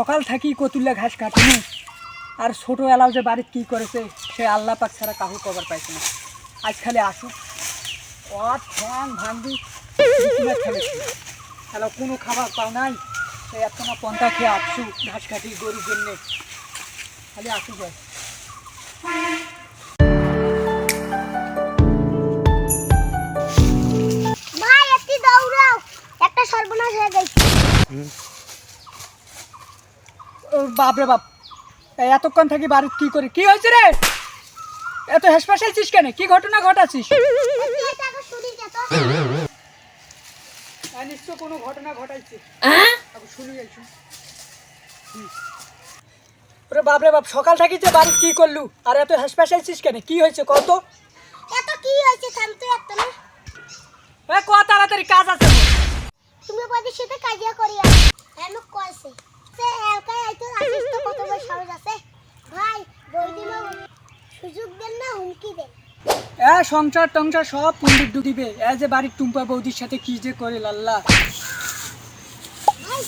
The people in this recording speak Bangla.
সকাল থাকি কতুল্লা ঘাস কাটিনি আর ছোটো এলাও যে বাড়িতে কী করেছে সে আল্লাহ পাক ছাড়া কাহু কবার পাইছে না। আজ খালি আসুক অত ফ্যান ভাঙবি তাহলে কোনো খাবার পাও নাই, সে এত না পন্থা খেয়ে আসছু ঘাস কাটি গরুর জন্যে, খালি আসু যায়। ভাই একটু দৌড়াও, একটা সর্বনাশ হয়ে গেছে। বাপরে বাপ, এতক্ষণ থাকি বাড়িতে কি করি? কি হয়েছে রে? এত হাসপাতাল ছিস কেন? কি ঘটনা ঘটাচ্ছিস? নিশ্চয় কোনো ঘটনা ঘটাইছে। শুনি যাইছো ওরে বাপরে বাপ, সকাল থাকি যে বাড়িতে কি করলু আর এত হাসপাতাল ছিস কেন? কি হয়েছে কত? এত কি হয়েছে শান্ত একটা না? ক তাড়াতাড়ি কাজ আছে। তুমি বাড়ির সাথে কাজিয়া করিয়া এমন কইছে সে এলকাই আইতো আসিস তো কত বড় সাহস আছে। ভাই বইদিনো সুযোগ দেন না হুমকি দেন। সংসার টংসার সব পণ্ডিত ডুবিবে। যে বাড়ির টুম্পা বৌদির সাথে কি যে করে লাল্লা। ভাই